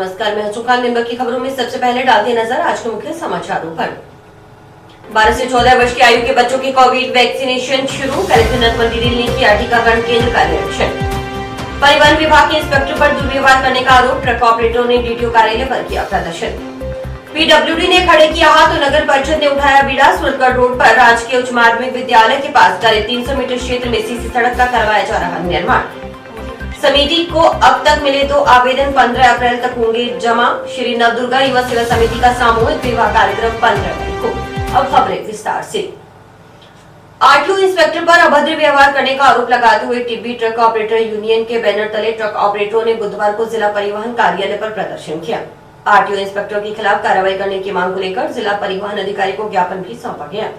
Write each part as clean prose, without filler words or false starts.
नमस्कार, मैं हूं निम्बर की खबरों में सबसे पहले डालते हैं नजर आज के मुख्य समाचारों पर। 12 से 14 वर्ष की आयु के बच्चों की कोविड वैक्सीनेशन शुरू। कलेक्टर नटवर डीडी ने किया टीकाकरण केंद्र का निरीक्षण। परिवहन विभाग के इंस्पेक्टर पर दुर्व्यवहार करने का आरोप। ट्रक ऑपरेटरों ने डीटीओ कार्यालय पर किया प्रदर्शन। पीडब्ल्यूडी ने खड़े किया हाथ तो नगर परिषद ने उठाया बीड़ा। सूरतगढ़ रोड पर राजकीय उच्च माध्यमिक विद्यालय के पास करीब 300 मीटर क्षेत्र में सीसी सड़क का करवाया जा रहा निर्माण। समिति को अब तक मिले 2 आवेदन 15 अप्रैल तक होंगे जमा। श्री नवदुर्गा युवा सेवा समिति का सामूहिक विवाह कार्यक्रम 15 मई को। अब खबरें विस्तार से। आरटीओ इंस्पेक्टर पर अभद्र व्यवहार करने का आरोप लगाते हुए टिब्बी ट्रक ऑपरेटर यूनियन के बैनर तले ट्रक ऑपरेटरों ने बुधवार को जिला परिवहन कार्यालय पर प्रदर्शन किया। आरटीओ इंस्पेक्टर के खिलाफ कार्रवाई करने की मांग को लेकर जिला परिवहन अधिकारी को ज्ञापन भी सौंपा गया।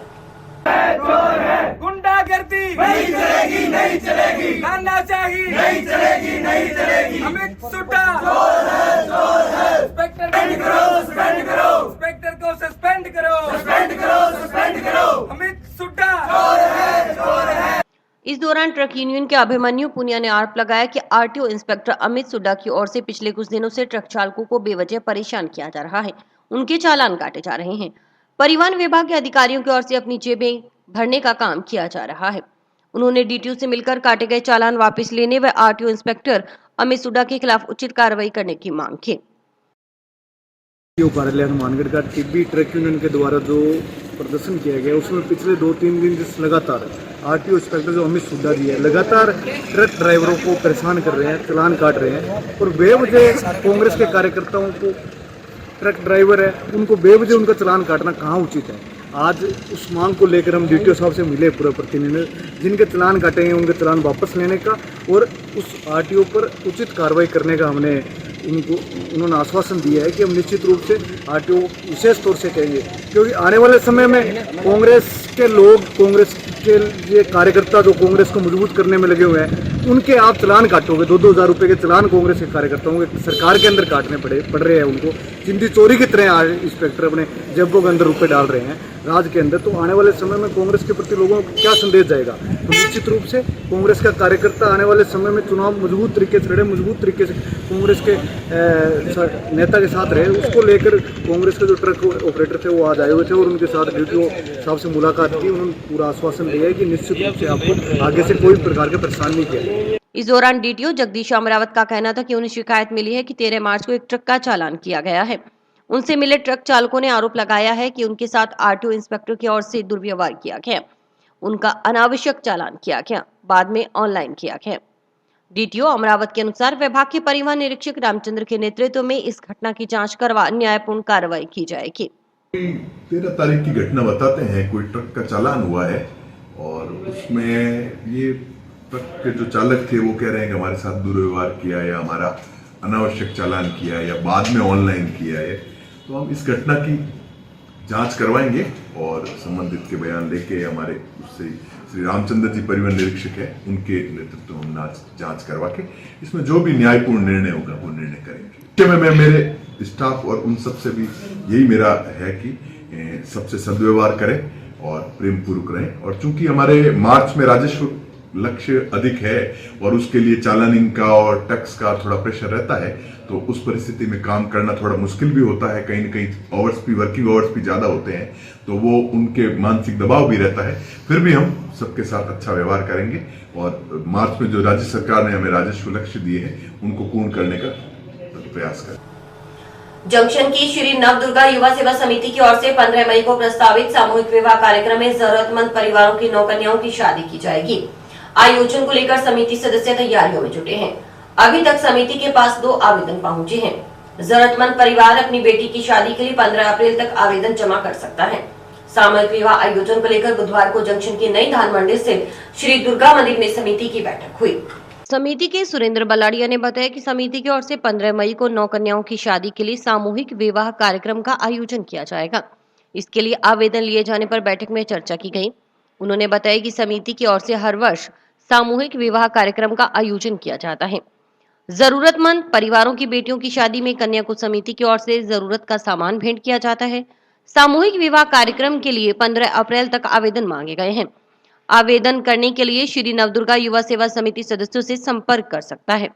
गुंडागर्दी नहीं चलेगी, नहीं चलेगी, तानाशाही नहीं चलेगी, नहीं चलेगी। अमित सुट्टा चोर है, चोर है। इंस्पेक्टर सस्पेंड करो, इंस्पेक्टर को सस्पेंड करो, सस्पेंड करो, सस्पेंड करो। अमित सुट्टा चोर है, चोर है। इस दौरान ट्रक यूनियन के अभिमन्यु पुनिया ने आरोप लगाया कि आरटीओ इंस्पेक्टर अमित सुड्डा की ओर से पिछले कुछ दिनों से ट्रक चालकों को बेवजह परेशान किया जा रहा है। उनके चालान काटे जा रहे हैं। परिवहन विभाग के अधिकारियों की ओर से अपनी जेबें भरने का काम किया जा रहा है। उन्होंने डीटीओ से मिलकर काटे गए चालान वापस लेने व आरटीओ इंस्पेक्टर अमित सुड्डा के खिलाफ उचित कार्रवाई करने की मांग की। कार्यालय हनुमानगढ़ का टिब्बी ट्रक यूनियन के द्वारा जो प्रदर्शन किया गया उसमें पिछले 2-3 दिन से लगातार आरटीओ इंस्पेक्टर जो अमित सुड्डा जी है लगातार ट्रक ड्राइवरों को परेशान कर रहे हैं, चालान काट रहे हैं और बेवजह कांग्रेस के कार्यकर्ताओं को ट्रक ड्राइवर है उनको बेवजह उनका चालान काटना कहाँ उचित है। आज उस मांग को लेकर हम डीटीओ साहब से मिले पूरे प्रतिनिधि जिनके चालान काटे हैं उनके चालान वापस लेने का और उस आरटीओ पर उचित कार्रवाई करने का हमने उन्होंने आश्वासन दिया है कि हम निश्चित रूप से आरटीओ विशेष तौर से कहेंगे क्योंकि आने वाले समय में कांग्रेस के लोग कांग्रेस के ये कार्यकर्ता जो कांग्रेस को मजबूत करने में लगे हुए हैं उनके आप चालान काटोगे 2-2 हज़ार रुपये के चालान कांग्रेस के कार्यकर्ताओं के सरकार के अंदर काटने पड़ रहे हैं उनको जिंदी चोरी की तरह आज इंस्पेक्टर अपने जेबों के अंदर रुपये डाल रहे हैं राज्य के अंदर। तो आने वाले समय में कांग्रेस के प्रति लोगों को क्या संदेश जाएगा। तो निश्चित रूप से कांग्रेस का कार्यकर्ता आने वाले समय में चुनाव मजबूत तरीके से लड़े, मजबूत तरीके से कांग्रेस के नेता के साथ रहे। उसको लेकर कांग्रेस के जो ट्रक ऑपरेटर थे वो आज आए हुए थे और उनके साथ डीटीओ साहब से मुलाकात की। उन्होंने पूरा आश्वासन दिया है कि निश्चित रूप से आपको आगे से कोई प्रकार के परेशान नहीं किया। इस दौरान डीटीओ जगदीश अमरावत का कहना था कि उन्हें शिकायत मिली है कि 13 मार्च को एक ट्रक का चालान किया गया है। उनसे मिले ट्रक चालकों ने आरोप लगाया है कि उनके साथ आरटीओ इंस्पेक्टर की ओर से दुर्व्यवहार किया गया, उनका अनावश्यक चालान किया गया, बाद में ऑनलाइन किया गया। डीटीओ अमरावत के अनुसार विभाग के परिवहन निरीक्षक रामचंद्र के नेतृत्व में इस घटना की जांच करवा न्यायपूर्ण कार्रवाई की जाएगी। 13 तारीख की घटना बताते हैं। कोई ट्रक का चालान हुआ है और उसमें ये ट्रक के जो चालक थे वो कह रहे हैं कि हमारे साथ दुर्व्यवहार किया या हमारा अनावश्यक चालान किया या बाद में ऑनलाइन किया है। तो हम इस घटना की जांच करवाएंगे और संबंधित के बयान लेके हमारे उससे श्री रामचंद्र जी परिवहन निरीक्षक है उनके नेतृत्व में हम जांच करवा के इसमें जो भी न्यायपूर्ण निर्णय होगा वो निर्णय करेंगे। मैं मेरे स्टाफ और उन सबसे भी यही मेरा है कि सबसे सदव्यवहार करें और प्रेम पूर्वक रहें। और चूंकि हमारे मार्च में राजस्व लक्ष्य अधिक है और उसके लिए चालानिंग का और टैक्स का थोड़ा प्रेशर रहता है तो उस परिस्थिति में काम करना थोड़ा मुश्किल भी होता है। कहीं न कहीं आवर्स भी वर्किंग आवर्स भी ज्यादा होते हैं तो वो उनके मानसिक दबाव भी रहता है। फिर भी हम सबके साथ अच्छा व्यवहार करेंगे और मार्च में जो राज्य सरकार ने हमें राजस्व लक्ष्य दिए हैं उनको पूर्ण करने का प्रयास करें। जंक्शन की श्री नवदुर्गा युवा सेवा समिति की ओर से 15 मई को प्रस्तावित सामूहिक विवाह कार्यक्रम में जरूरतमंद परिवारों की 9 कन्याओं की शादी की जाएगी। आयोजन को लेकर समिति सदस्य तैयारियों में जुटे हैं। अभी तक समिति के पास 2 आवेदन पहुंचे हैं। जरूरतमंद परिवार अपनी बेटी की शादी के लिए 15 अप्रैल तक आवेदन जमा कर सकता है। सामूहिक विवाह आयोजन को लेकर बुधवार को जंक्शन की नई धान मंडी स्थित श्री दुर्गा मंदिर में समिति की बैठक हुई। समिति के सुरेंद्र बलाड़िया ने बताया कि समिति की ओर से 15 मई को 9 कन्याओं की शादी के लिए सामूहिक विवाह कार्यक्रम का आयोजन किया जाएगा। इसके लिए आवेदन लिए जाने पर बैठक में चर्चा की गई। उन्होंने बताया कि समिति की ओर से हर वर्ष सामूहिक विवाह कार्यक्रम का आयोजन किया जाता है। जरूरतमंद परिवारों की बेटियों की शादी में कन्या को समिति की ओर से जरूरत का सामान भेंट किया जाता है। सामूहिक विवाह कार्यक्रम के लिए 15 अप्रैल तक आवेदन मांगे गए हैं। आवेदन करने के लिए श्री नवदुर्गा युवा सेवा समिति सदस्यों से संपर्क कर सकता है।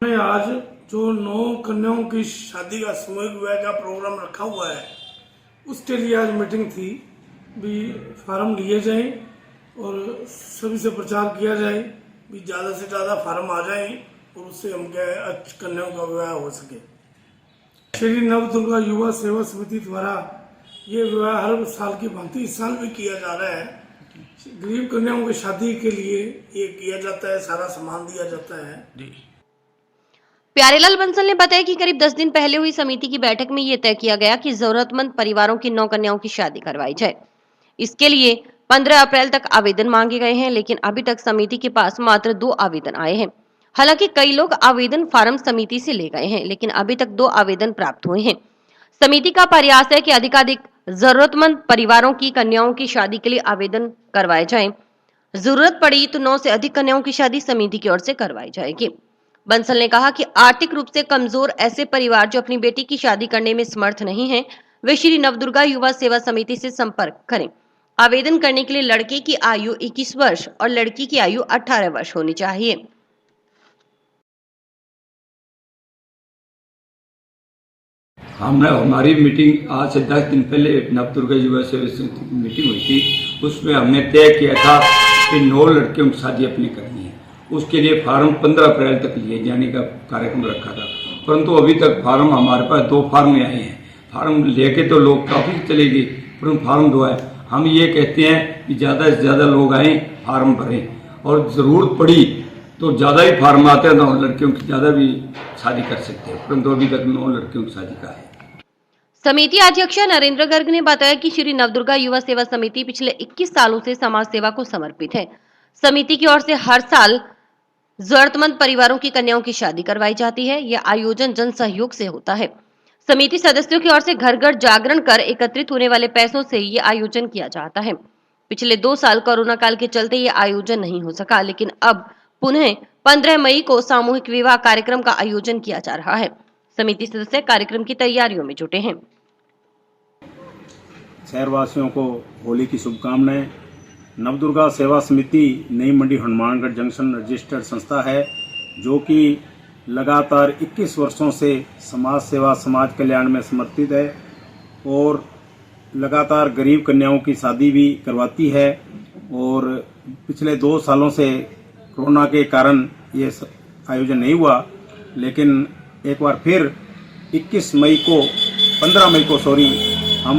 में आज जो 9 कन्याओं की शादी का सामूहिक विवाह का प्रोग्राम रखा हुआ है, उसके लिए आज मीटिंग थी। भी फार्म लिए जाएं और सभी से प्रचार किया जाए भी ज़्यादा से ज़्यादा फार्म आ जाएं और उससे हम क्या है कन्याओं का विवाह हो सके। श्री नवदुर्गा युवा सेवा समिति द्वारा ये विवाह हर साल की भांति इस साल भी किया जा रहा है। गरीब कन्याओं की शादी के लिए ये किया जाता है, सारा सामान दिया जाता है जी। प्यारेलाल बंसल ने बताया कि करीब 10 दिन पहले हुई समिति की बैठक में यह तय किया गया कि जरूरतमंद परिवारों की 9 कन्याओं की शादी करवाई जाए। इसके लिए 15 अप्रैल तक आवेदन मांगे गए हैं, लेकिन अभी तक समिति के पास मात्र 2 आवेदन आए हैं। हालांकि कई लोग आवेदन फार्म समिति से ले गए हैं, लेकिन अभी तक 2 आवेदन प्राप्त हुए हैं। समिति का प्रयास है कि अधिकाधिक जरूरतमंद परिवारों की कन्याओं की शादी के लिए आवेदन करवाए जाएं। जरूरत पड़ी तो 9 से अधिक कन्याओं की शादी समिति की ओर से करवाई जाएगी। बंसल ने कहा कि आर्थिक रूप से कमजोर ऐसे परिवार जो अपनी बेटी की शादी करने में समर्थ नहीं हैं, वे श्री नवदुर्गा युवा सेवा समिति से संपर्क करें। आवेदन करने के लिए लड़के की आयु 21 वर्ष और लड़की की आयु 18 वर्ष होनी चाहिए। हमारी मीटिंग आज से 10 दिन पहले नवदुर्गा युवा सेवा समिति की मीटिंग हुई थी। उसमें हमने तय किया था कि 9 लड़कियों की शादी अपनी करनी है। उसके लिए फार्म 15 अप्रैल तक लिए जाने का कार्यक्रम रखा था, परंतु अभी तक फार्म हमारे पास 2 फार्म आए हैं। फार्म लेके तो लोग काफ़ी चले गए, परंतु फार्म 2 आए। हम ये कहते हैं कि ज़्यादा से ज़्यादा लोग आएँ, फार्म भरें और ज़रूरत पड़ी तो ज़्यादा ही फार्म आते हैं, 9 लड़कियों की ज़्यादा भी शादी कर सकते हैं, परंतु अभी तक 9 लड़कियों की शादी का है। समिति अध्यक्ष नरेंद्र गर्ग ने बताया कि श्री नवदुर्गा युवा सेवा समिति पिछले 21 सालों से समाज सेवा को समर्पित है। समिति की ओर से हर साल जरूरतमंद परिवारों की कन्याओं की शादी करवाई जाती है। यह आयोजन जन सहयोग से होता है। समिति सदस्यों की ओर से घर घर जागरण कर एकत्रित होने वाले पैसों से ये आयोजन किया जाता है। पिछले 2 साल कोरोना काल के चलते ये आयोजन नहीं हो सका, लेकिन अब पुनः 15 मई को सामूहिक विवाह कार्यक्रम का आयोजन किया जा रहा है। समिति सदस्य कार्यक्रम की तैयारियों में जुटे हैं। शहरवासियों को होली की शुभकामनाएं। नवदुर्गा सेवा समिति नई मंडी हनुमानगढ़ जंक्शन रजिस्टर्ड संस्था है, जो कि लगातार 21 वर्षों से समाज सेवा समाज कल्याण में समर्पित है और लगातार गरीब कन्याओं की शादी भी करवाती है। और पिछले 2 सालों से कोरोना के कारण ये आयोजन नहीं हुआ, लेकिन एक बार फिर 15 मई को हम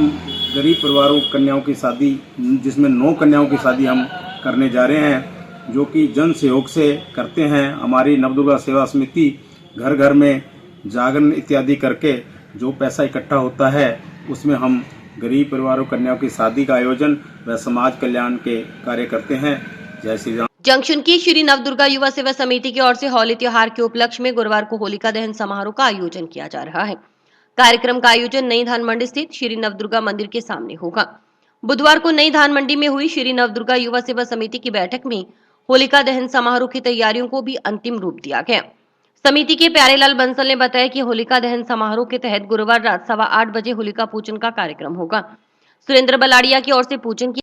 गरीब परिवारों कन्याओं की शादी, जिसमें 9 कन्याओं की शादी हम करने जा रहे हैं, जो कि जन सहयोग से करते हैं। हमारी नवदुर्गा सेवा समिति घर घर में जागरण इत्यादि करके जो पैसा इकट्ठा होता है, उसमें हम गरीब परिवारों कन्याओं की शादी का आयोजन व समाज कल्याण के कार्य करते हैं। जय श्री राम। जंक्शन की श्री नवदुर्गा युवा सेवा समिति की ओर से होली त्योहार के उपलक्ष्य में गुरुवार को होलिका दहन समारोह का आयोजन किया जा रहा है। कार्यक्रम का आयोजन नई धान मंडी स्थित श्री नवदुर्गा मंदिर के सामने होगा। बुधवार को नई धान मंडी में हुई श्री नवदुर्गा युवा सेवा समिति की बैठक में होलिका दहन समारोह की तैयारियों को भी अंतिम रूप दिया गया। समिति के प्यारेलाल बंसल ने बताया कि होलिका दहन समारोह के तहत गुरुवार रात 8:15 बजे होलिका पूजन का कार्यक्रम होगा। सुरेंद्र बलाड़िया की ओर से पूजन की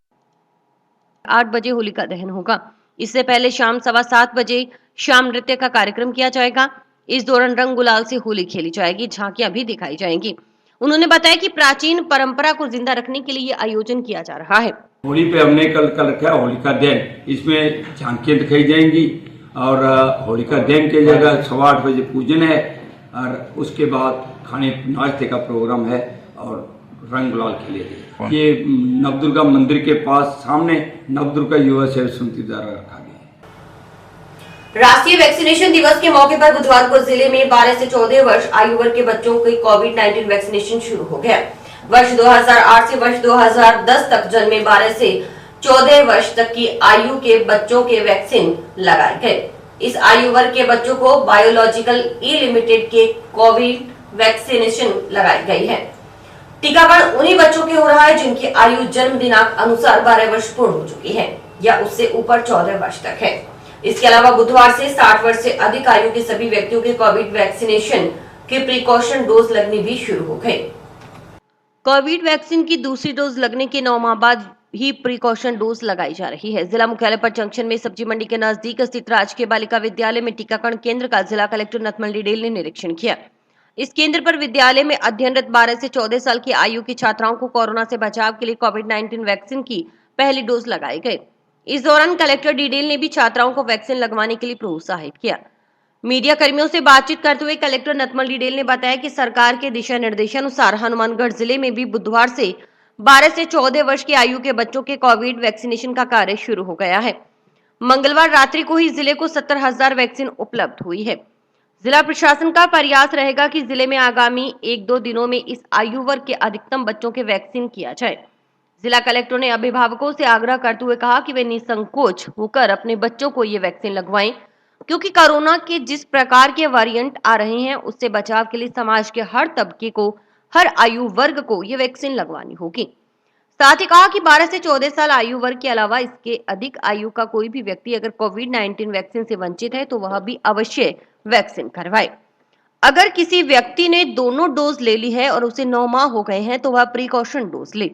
8 बजे होलिका दहन होगा। इससे पहले शाम 7:15 बजे शाम नृत्य का कार्यक्रम किया जाएगा। इस दौरान रंग गुलाल से होली खेली जाएगी, झांकियां भी दिखाई जाएंगी। उन्होंने बताया कि प्राचीन परंपरा को जिंदा रखने के लिए आयोजन किया जा रहा है। होली पे हमने कल रखा है होलिका दहन। इसमें झांकियां दिखाई जाएंगी और होलिका दहन की जगह 8:15 बजे पूजन है और उसके बाद खाने नाश्ते का प्रोग्राम है और रंग गुलाल खेले गए। ये नवदुर्गा मंदिर के पास सामने नवदुर्गा युवा सेवा समिति द्वारा रखा गया। राष्ट्रीय वैक्सीनेशन दिवस के मौके पर बुधवार को जिले में 12 से 14 वर्ष आयु वर्ग के बच्चों की कोविड-19 वैक्सीनेशन शुरू हो गया। वर्ष 2008 से वर्ष 2010 तक जन्मे 12 से 14 वर्ष तक की आयु के बच्चों के वैक्सीन लगाए गए। इस आयु वर्ग के बच्चों को बायोलॉजिकल ई लिमिटेड के कोविड वैक्सीनेशन लगाई गई है। टीकाकरण उन्हीं बच्चों के हो रहा है जिनकी आयु जन्म दिनांक अनुसार 12 वर्ष पूर्ण हो चुकी है या उससे ऊपर 14 वर्ष तक है। इसके अलावा बुधवार से 60 वर्ष से अधिक आयु के सभी व्यक्तियों के कोविड वैक्सीनेशन के प्रिकॉशन डोज लगनी भी शुरू हो गई। कोविड वैक्सीन की दूसरी डोज लगने के 9 माह बाद ही प्रिकॉशन डोज लगाई जा रही है। जिला मुख्यालय पर जंक्शन में सब्जी मंडी के नजदीक स्थित राजकीय बालिका विद्यालय में टीकाकरण केंद्र का जिला कलेक्टर नथमल डिडेल ने निरीक्षण किया। इस केंद्र पर विद्यालय में अध्ययनरत 12 से 14 साल की आयु की छात्राओं को कोरोना से बचाव के लिए कोविड-19 वैक्सीन की पहली डोज लगाई गई। इस दौरान कलेक्टर डिडेल ने भी छात्राओं को वैक्सीन लगवाने के लिए प्रोत्साहित किया। मीडिया कर्मियों से बातचीत करते हुए कलेक्टर नथमल डिडेल ने बताया कि सरकार के दिशा निर्देशानुसार हनुमानगढ़ जिले में भी बुधवार से 12 से 14 वर्ष की आयु के बच्चों के कोविड वैक्सीनेशन का कार्य शुरू हो गया है। मंगलवार रात्रि को ही जिले को 70,000 वैक्सीन उपलब्ध हुई है। जिला प्रशासन का प्रयास रहेगा कि जिले में आगामी 1-2 दिनों में इस आयु वर्ग के अधिकतम बच्चों के वैक्सीन किया जाए। जिला कलेक्टर ने अभिभावकों से आग्रह करते हुए कहा कि वे निसंकोच होकर अपने बच्चों को ये वैक्सीन लगवाएं, क्योंकि कोरोना के जिस प्रकार के वेरिएंट आ रहे हैं उससे बचाव के लिए समाज के हर तबके को, हर आयु वर्ग को ये वैक्सीन लगवानी होगी। साथ ही कहा कि 12 से 14 साल आयु वर्ग के अलावा इसके अधिक आयु का कोई भी व्यक्ति अगर कोविड-19 वैक्सीन से वंचित है तो वह भी अवश्य वैक्सीन करवाए। अगर किसी व्यक्ति ने दोनों डोज ले ली है और उसे 9 माह हो गए हैं तो वह प्रिकॉशन डोज ले।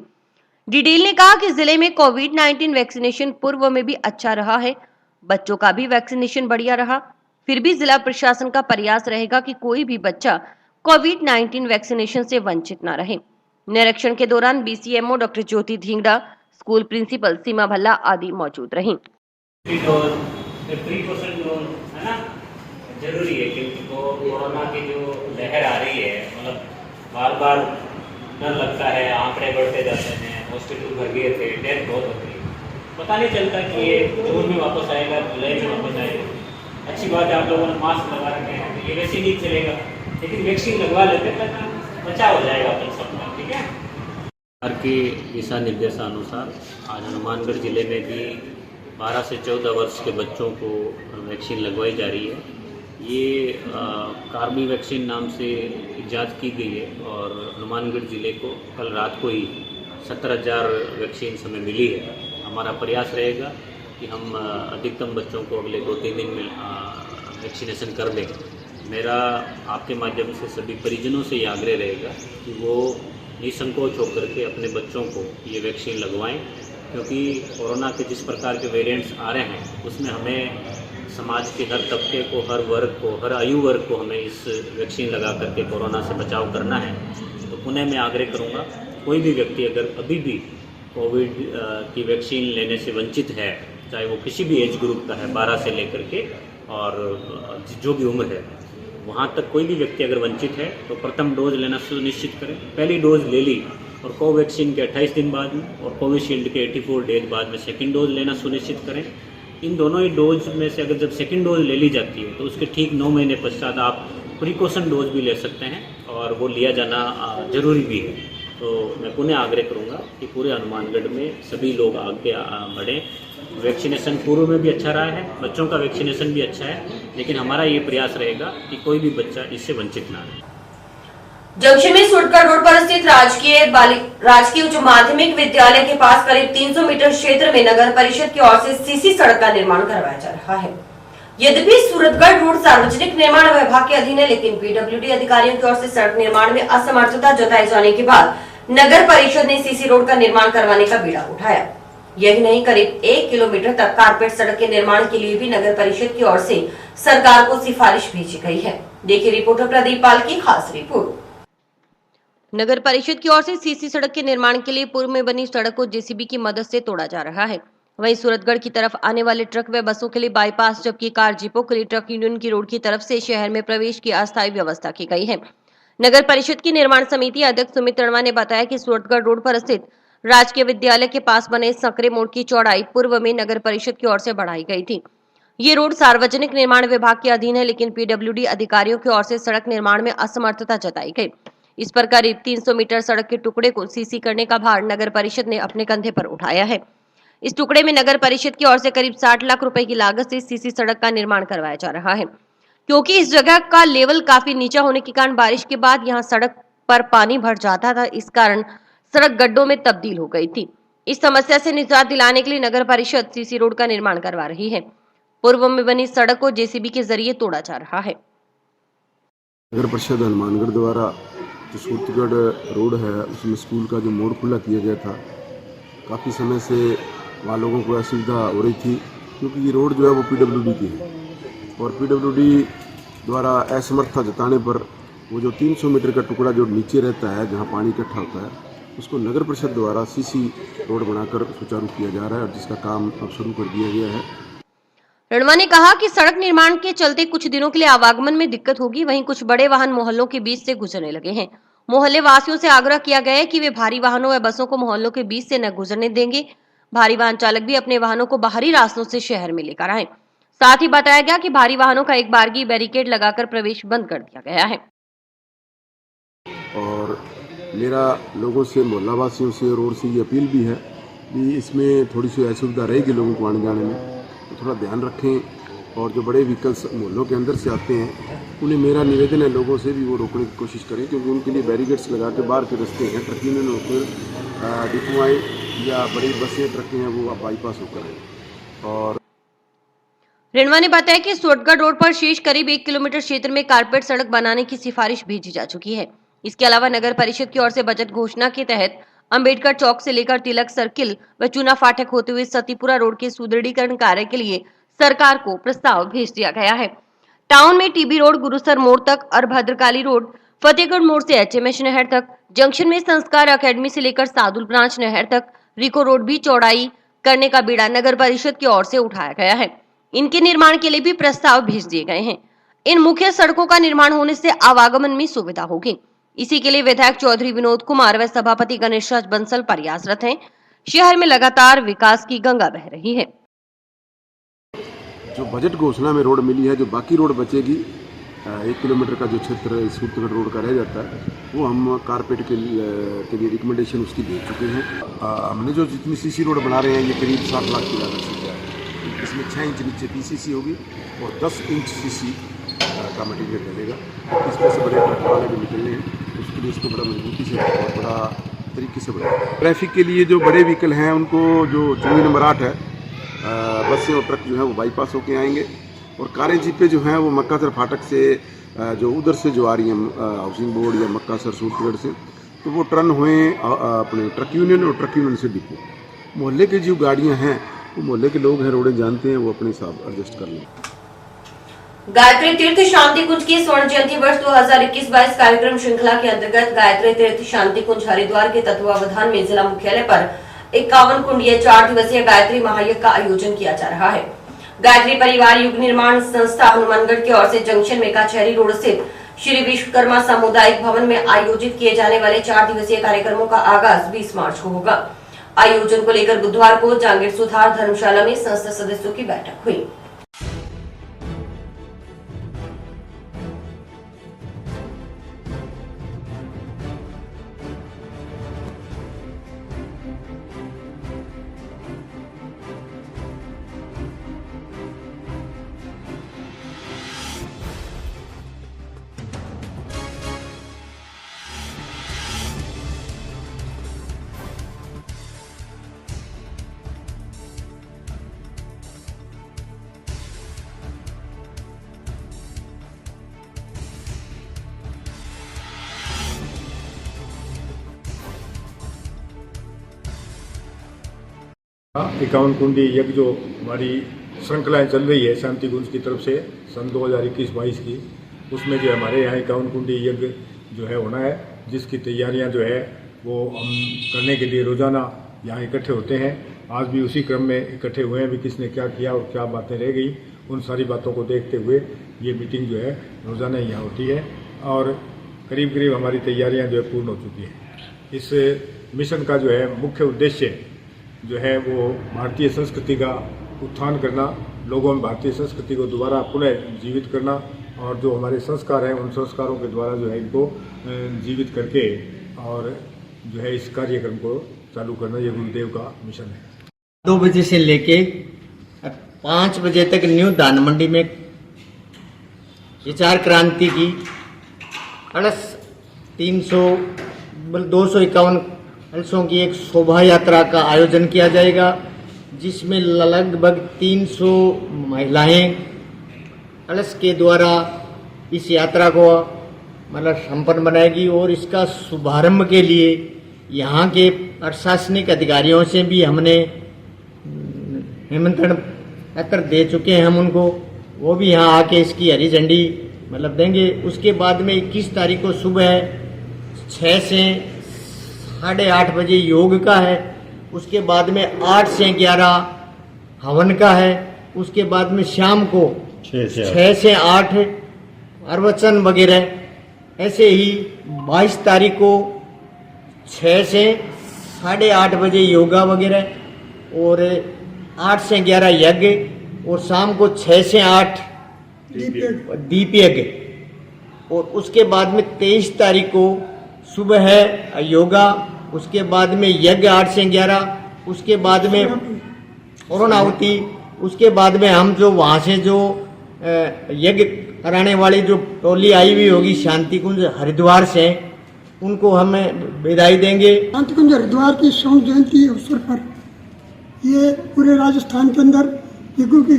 डिडेल ने कहा कि जिले में कोविड-19 वैक्सीनेशन पूर्व में भी अच्छा रहा है, बच्चों का भी वैक्सीनेशन बढ़िया रहा। फिर भी जिला प्रशासन का प्रयास रहेगा कि कोई भी बच्चा कोविड-19 वैक्सीनेशन से वंचित न रहे। निरीक्षण के दौरान बीसीएमओ डॉक्टर ज्योति धिंगड़ा, स्कूल प्रिंसिपल सीमा भल्ला आदि मौजूद रहीं। प्रिकॉशन डोज है ना जरूरी है, क्योंकि कोरोना की जो लहर आ रही है, मतलब बार बार डर लगता है, आंकड़े बढ़ते जाते हैं, हॉस्पिटल भर गए थे, डेथ बहुत होती है, पता नहीं चलता कि ये जून में वापस आएगा, जुलाई में वापस आएगा। अच्छी बात है आप लोगों ने मास्क लगा रखे हैं, तो ये वैसे नहीं चलेगा, लेकिन वैक्सीन लगवा लेते हैं तो बचाव हो जाएगा अपन सबका। ठीक है। सरकार के दिशा निर्देशानुसार आज हनुमानगढ़ जिले में भी 12 से 14 वर्ष के बच्चों को वैक्सीन लगवाई जा रही है। ये कार्बी वैक्सीन नाम से इजाद की गई है और हनुमानगढ़ जिले को कल रात को ही 70,000 वैक्सीन हमें मिली है। हमारा प्रयास रहेगा कि हम अधिकतम बच्चों को अगले 2-3 दिन में वैक्सीनेशन कर दें। मेरा आपके माध्यम से सभी परिजनों से ये आग्रह रहेगा कि वो निसंकोच होकर के अपने बच्चों को ये वैक्सीन लगवाएं, क्योंकि कोरोना के जिस प्रकार के वेरिएंट्स आ रहे हैं उसमें हमें समाज के हर तबके को, हर वर्ग को, हर आयु वर्ग को हमें इस वैक्सीन लगा करके कोरोना से बचाव करना है। तो पुनः मैं आग्रह करूँगा, कोई भी व्यक्ति अगर अभी भी कोविड की वैक्सीन लेने से वंचित है, चाहे वो किसी भी एज ग्रुप का है, 12 से लेकर के और जो भी उम्र है, वहाँ तक कोई भी व्यक्ति अगर वंचित है तो प्रथम डोज लेना सुनिश्चित करें। पहली डोज ले ली और कोवैक्सीन के 28 दिन बाद में और कोविशील्ड के 84 डेज बाद में सेकेंड डोज लेना सुनिश्चित करें। इन दोनों ही डोज में से अगर जब सेकेंड डोज ले ली जाती है तो उसके ठीक 9 महीने पश्चात आप प्रिकॉशन डोज भी ले सकते हैं और वो लिया जाना जरूरी भी है। तो मैं पुनः आग्रह करूंगा कि पूरे हनुमानगढ़ में सभी लोग आगे बढ़ें। वैक्सीनेशन पूर्व में भी अच्छा रहा है, बच्चों का वैक्सीनेशन भी अच्छा है, लेकिन हमारा ये प्रयास रहेगा कि कोई भी बच्चा इससे वंचित ना रहे। जंक्शन में सुटकर रोड पर स्थित राजकीय उच्च माध्यमिक विद्यालय के पास करीब 300 मीटर क्षेत्र में नगर परिषद की ओर से सीसी सड़क का निर्माण करवाया जा रहा है। यद्यपि सूरतगढ़ रोड सार्वजनिक निर्माण विभाग के अधीन है, लेकिन पीडब्ल्यूडी अधिकारियों की ओर से सड़क निर्माण में असमर्थता जताए जाने के बाद नगर परिषद ने सीसी रोड का निर्माण करवाने का बीड़ा उठाया। यही नहीं, करीब 1 किलोमीटर तक कारपेट सड़क के निर्माण के लिए भी नगर परिषद की ओर से सरकार को सिफारिश भेजी गई है। देखिए रिपोर्टर प्रदीप पाल की खास रिपोर्ट। नगर परिषद की ओर से सीसी सड़क के निर्माण के लिए पूर्व में बनी सड़क को जेसीबी की मदद से तोड़ा जा रहा है। वहीं सूरतगढ़ की तरफ आने वाले ट्रक व बसों के लिए बाईपास, जबकि कार जीपों के लिए ट्रक यूनियन की रोड की तरफ से शहर में प्रवेश की अस्थायी व्यवस्था की गई है। नगर परिषद की निर्माण समिति अध्यक्ष सुमित रणवा ने बताया कि सूरतगढ़ रोड पर स्थित राजकीय विद्यालय के पास बने संकरे मोड़ की चौड़ाई पूर्व में नगर परिषद की ओर से बढ़ाई गई थी। ये रोड सार्वजनिक निर्माण विभाग के अधीन है, लेकिन पीडब्ल्यूडी अधिकारियों की ओर से सड़क निर्माण में असमर्थता जताई गई। इस पर करीब 300 मीटर सड़क के टुकड़े को सीसी करने का भार नगर परिषद ने अपने कंधे पर उठाया है। इस टुकड़े में नगर परिषद की ओर से करीब 60 लाख रुपए की लागत से सीसी सड़क का निर्माण करवाया जा रहा है। क्योंकि इस जगह का लेवल काफी नीचा होने के कारण बारिश के बाद यहां सड़क पर पानी भर जाता था, इस कारण सड़क गड्ढों में तब्दील हो गई थी। इस समस्या से निजात दिलाने के लिए नगर परिषद सीसी रोड का निर्माण करवा रही है। पूर्व में बनी सड़क को जेसीबी के जरिए तोड़ा जा रहा है। नगर परिषद हनुमानगढ़ द्वारा जो सूरतगढ़ रोड है उसमें स्कूल का जो मोड़ खुला किया गया था, काफ़ी समय से वहाँ लोगों को असुविधा हो रही थी, क्योंकि ये रोड जो है वो PWD की है और PWD द्वारा असमर्थता जताने पर वो जो 300 मीटर का टुकड़ा जो नीचे रहता है, जहाँ पानी इकट्ठा होता है, उसको नगर परिषद द्वारा CC रोड बनाकर सुचारू किया जा रहा है और जिसका काम अब शुरू कर दिया गया है। रणवा ने कहा कि सड़क निर्माण के चलते कुछ दिनों के लिए आवागमन में दिक्कत होगी, वहीं कुछ बड़े वाहन मोहल्लों के बीच से गुजरने लगे हैं। मोहल्ले वासियों से आग्रह किया गया है कि वे भारी वाहनों व बसों को मोहल्लों के बीच से न गुजरने देंगे। भारी वाहन चालक भी अपने वाहनों को बाहरी रास्तों से शहर में लेकर आए। साथ ही बताया गया कि भारी वाहनों का एक बारगी बैरिकेड लगाकर प्रवेश बंद कर दिया गया है। और मेरा लोगों से, मोहल्ला वासियों से, रोड से ये अपील भी है कि इसमें थोड़ी सी असुविधा रहेगी लोगों को आने जाने में, तो थोड़ा ध्यान रखें। और जो बड़े व्हीकल्स मोहल्लों के अंदर से आते हैं, उन्हें मेरा निवेदन है लोगों से भी वो रोकने की कोशिश करें, क्योंकि उनके लिए बैरिकेड्स लगा के बाहर के रास्ते हैं, ट्रक यूनियन होकर डिपो आए या बड़ी बसें, ट्रकें हैं, वो बाईपास होकर आए। और रेणवा ने बताया कि सोटगढ़ रोड पर शेष करीब 1 किलोमीटर क्षेत्र में कारपेट सड़क बनाने की सिफारिश भेजी जा चुकी है। इसके अलावा नगर परिषद की ओर से बजट घोषणा के तहत अंबेडकर चौक से लेकर तिलक सर्किल व चूना फाटक होते हुए सतीपुरा रोड के सुदृढ़ीकरण कार्य के लिए सरकार को प्रस्ताव भेज दिया गया है। टाउन में TB रोड गुरुसर मोड़ तक और भद्रकाली रोड फतेहगढ़ मोड़ से HMH नहर तक, जंक्शन में संस्कार अकेडमी से लेकर सादुल ब्रांच नहर तक रिको रोड भी चौड़ाई करने का बीड़ा नगर परिषद की ओर से उठाया गया है। इनके निर्माण के लिए भी प्रस्ताव भेज दिए गए हैं। इन मुख्य सड़कों का निर्माण होने से आवागमन में सुविधा होगी। इसी के लिए विधायक चौधरी विनोद कुमार व सभापति गणेश राज बंसल प्रयासरत हैं। शहर में लगातार विकास की गंगा बह रही है। जो बजट घोषणा में रोड मिली है, जो बाकी रोड बचेगी, 1 किलोमीटर का जो क्षेत्र सूत्रगढ़ रोड का रह जाता है, वो हम कारपेट के लिए रिकमेंडेशन उसकी भेज चुके हैं। हमने जो जितनी CC रोड बना रहे हैं, ये करीब 7 लाख की लागत से है। इसमें 6 इंच नीचे PCC होगी और 10 इंच CC का मटीरियल डलेगा। इसमें से बड़े ट्रक वाले भी निकलने हैं, उसके लिए इसको बड़ा मजबूती से और बड़ा तरीके से बनाया। ट्रैफिक के लिए जो बड़े व्हीकल हैं, उनको जो चौड़ी नंबर 8 है, बसें और ट्रक जो है वो बाईपास होके आएंगे, और कारें जीपें जो हैं वो मक्कासर फाटक से जो उधर से जो आ रही हैं हाउसिंग बोर्ड या मक्कासर सूरतगढ़ से, तो वो टर्न हुए अपने ट्रक यूनियन और ट्रक यूनियन से डिपो। मोहल्ले की जो गाड़ियां हैं, वो मोहल्ले के लोग हैं, रोडें जानते हैं, वो अपने हिसाब एडजस्ट कर लें। गायत्री तीर्थ शांति कुंज की स्वर्ण जयंती वर्ष 2021-22 कार्यक्रम श्रृंखला के अंतर्गत गायत्री तीर्थ शांति कुंज हरिद्वार के तत्वावधान में जिला मुख्यालय पर 51 कुंडीय 4 दिवसीय गायत्री महायज्ञ का आयोजन किया जा रहा है। गायत्री परिवार युग निर्माण संस्था हनुमानगढ़ की ओर से जंक्शन में कचहरी रोड स्थित श्री विश्वकर्मा सामुदायिक भवन में आयोजित किए जाने वाले 4 दिवसीय कार्यक्रमों का आगाज 20 मार्च को होगा। आयोजन को लेकर बुधवार को जागीर सुधार धर्मशाला में संस्था सदस्यों की बैठक हुई। इक्यावन कुंडी यज्ञ जो हमारी श्रृंखलाएं चल रही है शांति कुंज की तरफ से सन 2021-22 की, उसमें जो हमारे यहाँ 51 कुंडी यज्ञ जो है होना है, जिसकी तैयारियां जो है वो हम करने के लिए रोजाना यहाँ इकट्ठे होते हैं। आज भी उसी क्रम में इकट्ठे हुए हैं, भी किसने क्या किया और क्या बातें रह गई, उन सारी बातों को देखते हुए ये मीटिंग जो है रोजाना यहाँ होती है और करीब करीब हमारी तैयारियाँ जो है पूर्ण हो चुकी हैं। इस मिशन का जो है मुख्य उद्देश्य जो है वो भारतीय संस्कृति का उत्थान करना, लोगों में भारतीय संस्कृति को दोबारा पुनः जीवित करना और जो हमारे संस्कार हैं उन संस्कारों के द्वारा जो है इनको जीवित करके और जो है इस कार्यक्रम को चालू करना, ये गुरुदेव का मिशन है। 2 बजे से लेके 5 बजे तक न्यू दान मंडी में विचार क्रांति की 251 कलशों की एक शोभा यात्रा का आयोजन किया जाएगा, जिसमें लगभग 300 महिलाएं कलश के द्वारा इस यात्रा को मतलब संपन्न बनाएगी और इसका शुभारंभ के लिए यहाँ के और शासनिक अधिकारियों से भी हमने निमंत्रण पत्र दे चुके हैं हम उनको, वो भी यहाँ आके इसकी हरी झंडी मतलब देंगे। उसके बाद में 21 तारीख को सुबह 6 से 8:30 बजे योग का है, उसके बाद में 8 से 11 हवन का है, उसके बाद में शाम को 6 से 8 अर्वचन वगैरह। ऐसे ही 22 तारीख को 6 से 8:30 बजे योगा वगैरह और 8 से 11 यज्ञ और शाम को 6 से 8 दीप यज्ञ। और उसके बाद में 23 तारीख को सुबह है योगा, उसके बाद में यज्ञ 8 से 11, उसके बाद में पूर्णाहुति, उसके बाद में हम जो वहाँ से जो यज्ञ कराने वाली जो टोली आई हुई होगी शांति कुंज हरिद्वार से, उनको हम विदाई देंगे। शांति कुंज हरिद्वार की स्वर्ण जयंती अवसर पर ये पूरे राजस्थान के अंदर यज्ञों की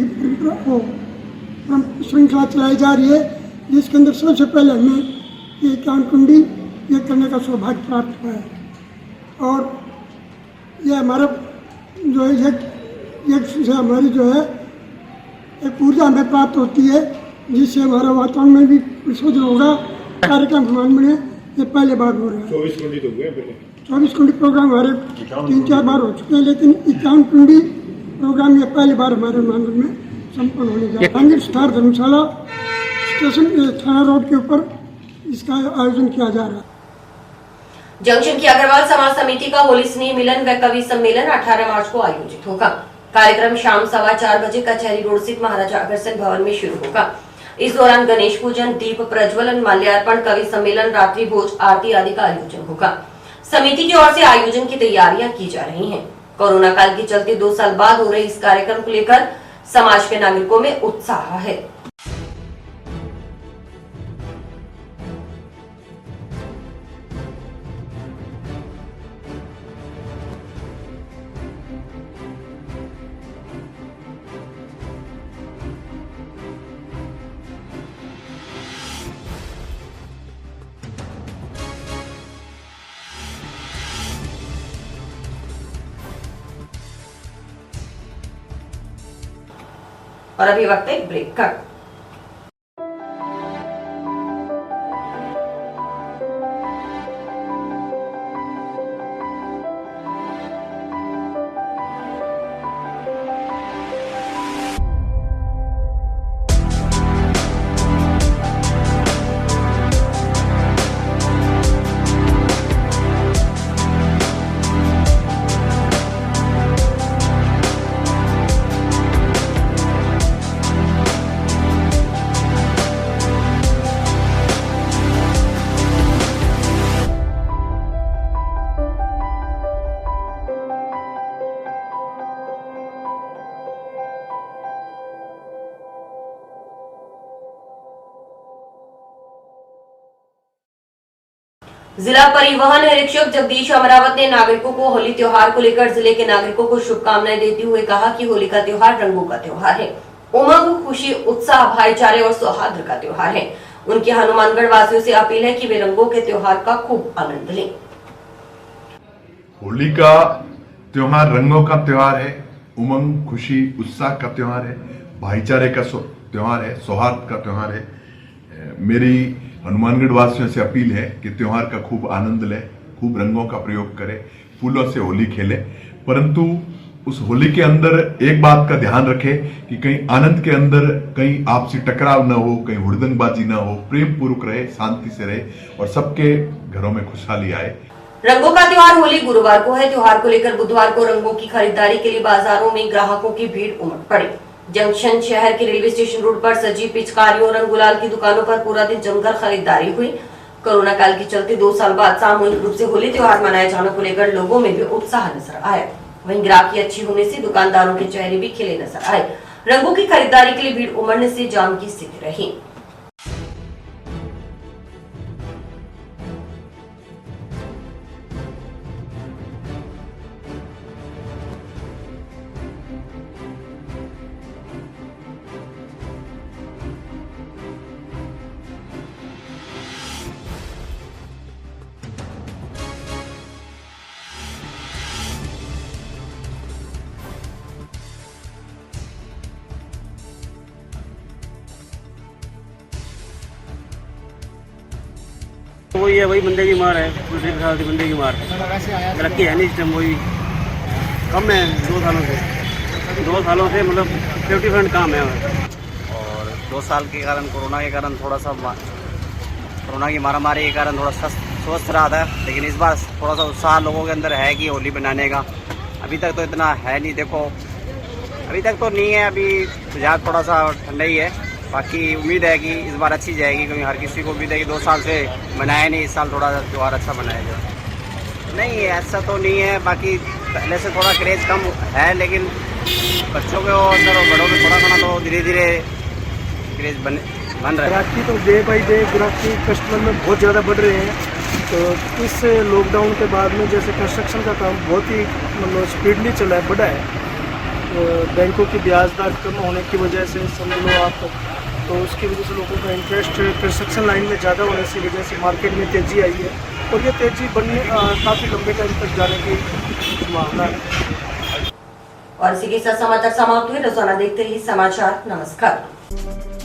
श्रृंखला चलाई जा रही है, जिसके अंदर सबसे पहले हमें ये ज्ञान कुंडी यज्ञ करने का सौभाग्य प्राप्त हुआ है। और ये हमारा जो है यज्ञ से हमारी जो है एक ऊर्जा हमें प्राप्त होती है, जिससे हमारा वातावरण में भी प्रशोधन होगा। कार्यक्रम हमारे में ये पहले बार हो रहा है। 24 कुंडी तो हुए पहले, 24 कुंडी प्रोग्राम हमारे 3-4 बार हो चुके हैं, लेकिन 51 कुंडी प्रोग्राम ये पहली बार हमारे मानव में संपन्न होने जा रहा है। स्टार धर्मशाला स्टेशन थाना रोड के ऊपर इसका आयोजन किया जा रहा है। जंक्शन की अग्रवाल समाज समिति का होली स्नेह मिलन व कवि सम्मेलन 18 मार्च को आयोजित होगा। कार्यक्रम शाम 4:15 बजे कचहरी रोड स्थित महाराजा अग्रसेन भवन में शुरू होगा। इस दौरान गणेश पूजन, दीप प्रज्वलन, माल्यार्पण, कवि सम्मेलन, रात्रि भोज, आरती आदि का आयोजन होगा। समिति की ओर से आयोजन की तैयारियां की जा रही हैं। कोरोना काल के चलते 2 साल बाद हो रहे इस कार्यक्रम को लेकर समाज के नागरिकों में उत्साह है। और अभी वक्त है ब्रेक का। जिला परिवहन निरीक्षक जगदीश अमरावत ने नागरिकों को होली त्योहार को लेकर जिले के नागरिकों को शुभकामनाएं देते हुए कहा कि होली का त्योहार रंगों का त्योहार है। उमंग, खुशी, उत्साह, भाईचारे और सौहार्द का त्योहार है। उनके हनुमानगढ़ वासियों से अपील है कि वे रंगों के त्योहार का खूब आनंद लें। होली का त्योहार रंगों का त्योहार है, उमंग, खुशी, उत्साह का त्योहार है, भाईचारे का त्योहार है, सौहार्द का त्योहार है। मेरी हनुमानगढ़ वासियों से अपील है कि त्योहार का खूब आनंद लें, खूब रंगों का प्रयोग करें, फूलों से होली खेलें, परंतु उस होली के अंदर एक बात का ध्यान रखें कि कहीं आनंद के अंदर कहीं आपसी टकराव न हो, कहीं हुड़दंगबाजी न हो, प्रेम पूर्वक रहे, शांति से रहे और सबके घरों में खुशहाली आए। रंगों का त्योहार होली गुरुवार को है। त्योहार को लेकर बुधवार को रंगों की खरीदारी के लिए बाजारों में ग्राहकों की भीड़ उमड़ पड़ी। जंक्शन शहर के रेलवे स्टेशन रोड पर सजी पिचकारियों, रंग गुलाल की दुकानों पर पूरा दिन जमकर खरीदारी हुई। कोरोना काल के चलते 2 साल बाद सामूहिक रूप से होली त्योहार मनाए जाने को लेकर लोगों में भी उत्साह नजर आया। वहीं ग्राहकी अच्छी होने से दुकानदारों के चेहरे भी खिले नजर आए। रंगों की खरीदारी के लिए भीड़ उमड़ने से जाम की स्थिति रही। है वही बंदे की मार है, दूसरे साल की बंदे की मार है। तरक्की है नहीं इस टाइम, वही कम है 2 सालों से। 2 सालों से मतलब 50% काम है। और 2 साल के कारण कोरोना के कारण थोड़ा सा कोरोना की महामारी के कारण थोड़ा स्वस्थ रहा था, लेकिन इस बार थोड़ा सा उत्साह लोगों के अंदर है कि होली बनाने का। अभी तक तो इतना है नहीं, देखो अभी तक तो नहीं है, अभी बाजार थोड़ा सा ठंडा ही है। बाकी उम्मीद है कि इस बार अच्छी जाएगी, क्योंकि हर किसी को उम्मीद है कि 2 साल से मनाया नहीं, इस साल थोड़ा त्यौहार अच्छा मनाया जाए। नहीं ऐसा तो नहीं है, बाकी पहले से थोड़ा क्रेज़ कम है, लेकिन बच्चों के अंदर और बड़ों में थोड़ा तो धीरे धीरे क्रेज़ बन रहा है। ग्राहकी तो डे बाई डे ग्राहकी कस्टमर में बहुत ज़्यादा बढ़ रहे हैं। तो इस लॉकडाउन के बाद में जैसे कंस्ट्रक्शन का काम बहुत ही मतलब स्पीडली चला है, बढ़ा है। तो बैंकों की ब्याज दर कम होने की वजह से समझ लो आप, तो उसकी वजह से लोगों का इंटरेस्ट कंस्ट्रक्शन लाइन में ज़्यादा होने की वजह से मार्केट में तेज़ी आई है, और ये तेज़ी बढ़ने काफ़ी लंबे टाइम तक जाने की संभावना है। और इसी के साथ समाचार समाप्त हुए। रोजाना देखते रहिए समाचार। नमस्कार।